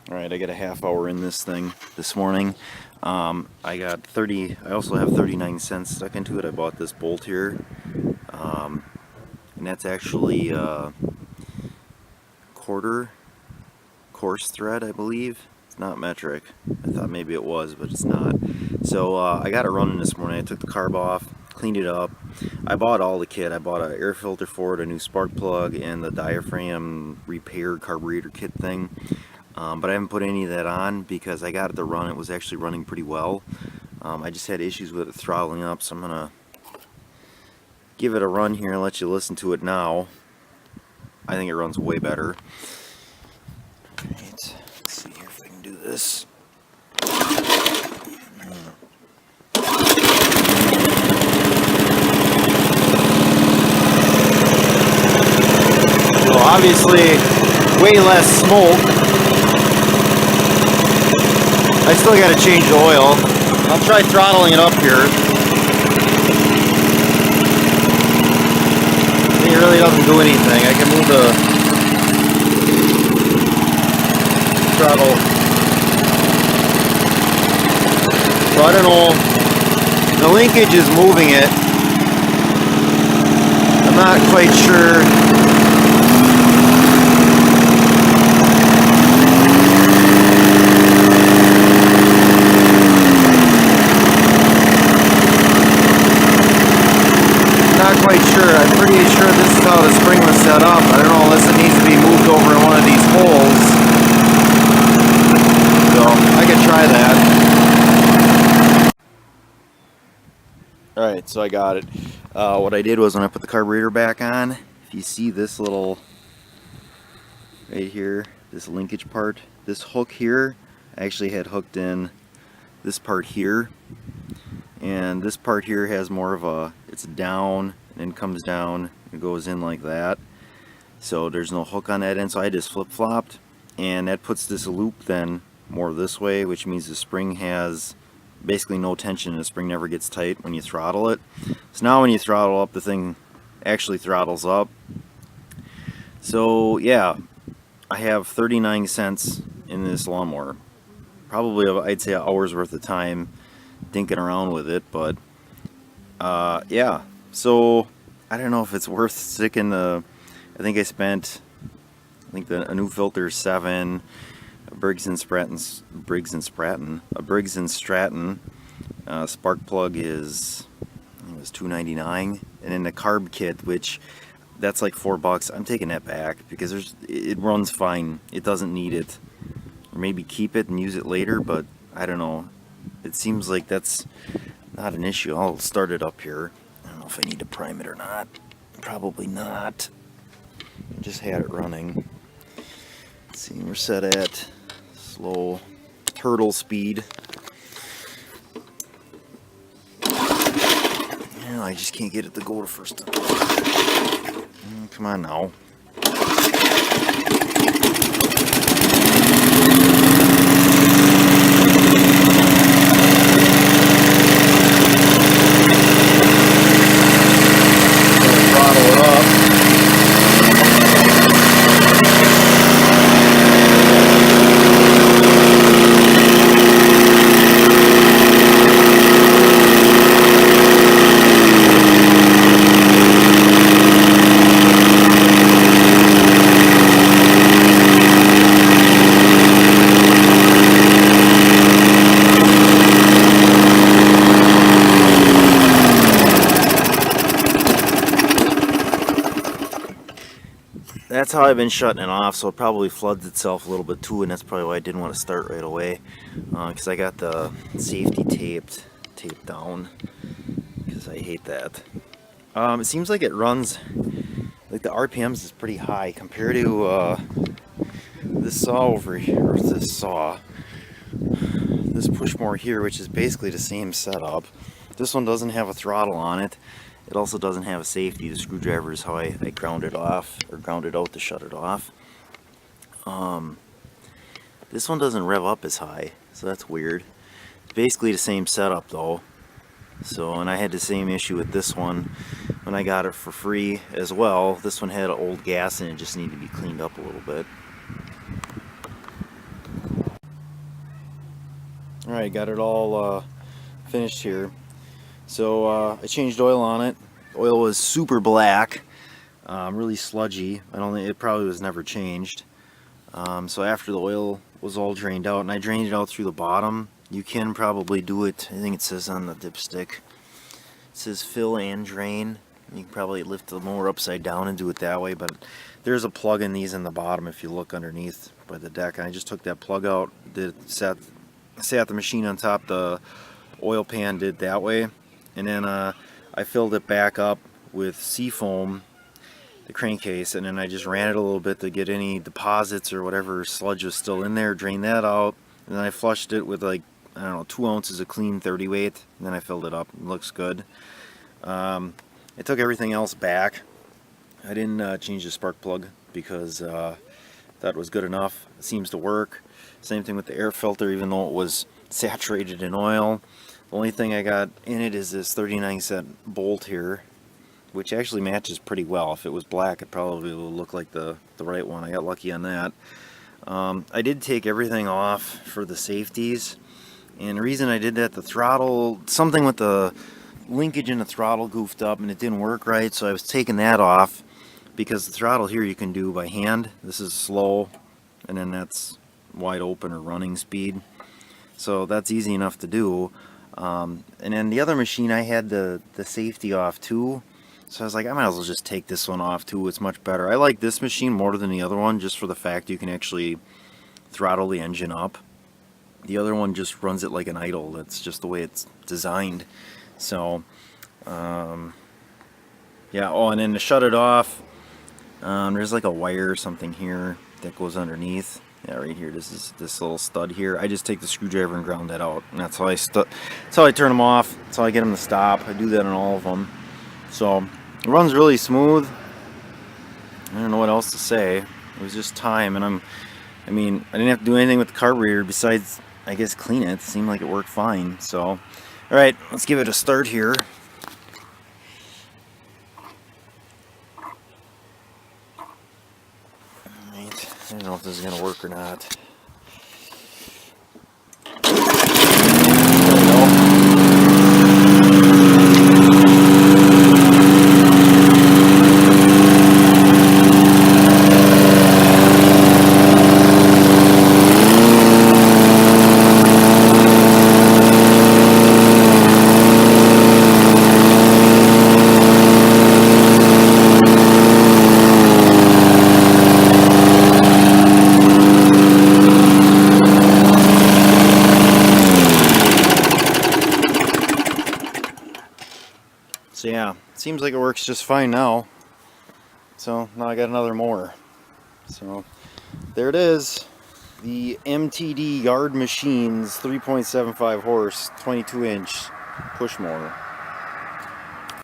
Alright, I got a half hour in this thing this morning. I got 30, I also have 39 cents stuck into it. I bought this bolt here. And that's actually quarter coarse thread, I believe. It's not metric. I thought maybe it was, but it's not. So I got it running this morning. I took the carb off, cleaned it up. I bought all the kit. I bought an air filter for it, a new spark plug, and the diaphragm repair carburetor kit thing. But I haven't put any of that on because I got it to run. It was actually running pretty well. I just had issues with it throttling up, so I'm gonna give it a run here and let you listen to it now. I think it runs way better. Right, let's see here if I can do this. So obviously, way less smoke. I still got to change the oil. I'll try throttling it up here. It really doesn't do anything. I can move the throttle. So I don't know. The linkage is moving it. I'm not quite sure. Not quite sure. I'm pretty sure this is how the spring was set up. I don't know unless it needs to be moved over in one of these holes. So I could try that. Alright, so I got it. What I did was when I put the carburetor back on, if you see this little right here, this linkage part, this hook here, I actually had hooked in this part here. And this part here has more of a, it's down and then comes down and goes in like that. So there's no hook on that end, so I just flip-flopped, and that puts this loop then more this way, which means the spring has basically no tension and the spring never gets tight when you throttle it. So now when you throttle up, the thing actually throttles up. So yeah, I have 39 cents in this lawnmower. Probably, I'd say, an hour's worth of time dinking around with it, but yeah, so I don't know if it's worth sticking the, I think I spent, a new filter is $7, a Briggs and Stratton spark plug is, I think it was $2.99, and then the carb kit, which that's like $4. I'm taking that back because it runs fine. It doesn't need it. Or maybe keep it and use it later, but I don't know. It seems like that's not an issue. I'll start it up here. I don't know if I need to prime it or not. Probably not. I just had it running. Let's see, we're set at slow turtle speed. Yeah, I just can't get it to go the first time. Come on now. That's how I've been shutting it off, so it probably floods itself a little bit too, and that's probably why I didn't want to start right away, because I got the safety taped down, because I hate that. It seems like it runs, like the RPMs is pretty high compared to this saw over here, or this Pushmower here, which is basically the same setup. This one doesn't have a throttle on it. It also doesn't have a safety. The screwdriver is how I ground it off, or ground it out to shut it off. This one doesn't rev up as high, so that's weird. It's basically the same setup though. So, and I had the same issue with this one when I got it for free as well. This one had old gas and it just needed to be cleaned up a little bit. Alright, got it all finished here. So I changed oil on it. The oil was super black, really sludgy. I don't think it probably was never changed. So after the oil was all drained out, and I drained it out through the bottom, you can probably do it. I think it says on the dipstick, it says fill and drain. You can probably lift the mower upside down and do it that way, but there's a plug in these in the bottom if you look underneath by the deck. And I just took that plug out, sat the machine on top the oil pan, did that way, and then I filled it back up with seafoam, the crankcase, and then I just ran it a little bit to get any deposits or whatever sludge was still in there, drained that out, and then I flushed it with, like, I don't know, 2 ounces of clean 30 weight, and then I filled it up. It looks good. I took everything else back. I didn't change the spark plug because that was good enough. It seems to work. Same thing with the air filter, even though it was saturated in oil. The only thing I got in it is this 39-cent bolt here, which actually matches pretty well. If it was black, it probably would look like the right one. I got lucky on that. I did take everything off for the safeties, and the reason I did that, the throttle, something with the linkage in the throttle goofed up and it didn't work right, so I was taking that off, because the throttle here you can do by hand. This is slow, and then that's wide open or running speed, so that's easy enough to do. And then the other machine, I had the safety off too, so I was like, I might as well just take this one off too. It's much better. I like this machine more than the other one, just for the fact you can actually throttle the engine up. The other one just runs it like an idle. That's just the way it's designed. So yeah. Oh, and then to shut it off, there's like a wire or something here that goes underneath. Yeah, right here. This is this little stud here. I just take the screwdriver and ground that out, and that's how I turn them off. That's how I get them to stop. I do that on all of them. So it runs really smooth. I don't know what else to say. It was just time, and I mean, I didn't have to do anything with the carburetor besides, I guess, clean it. It seemed like it worked fine. So, alright, let's give it a start here. Alright, I don't know if this is going to work or not. So yeah, seems like it works just fine now. So now I got another mower. So there it is, the MTD Yard Machines 3.75 horse 22-inch push mower.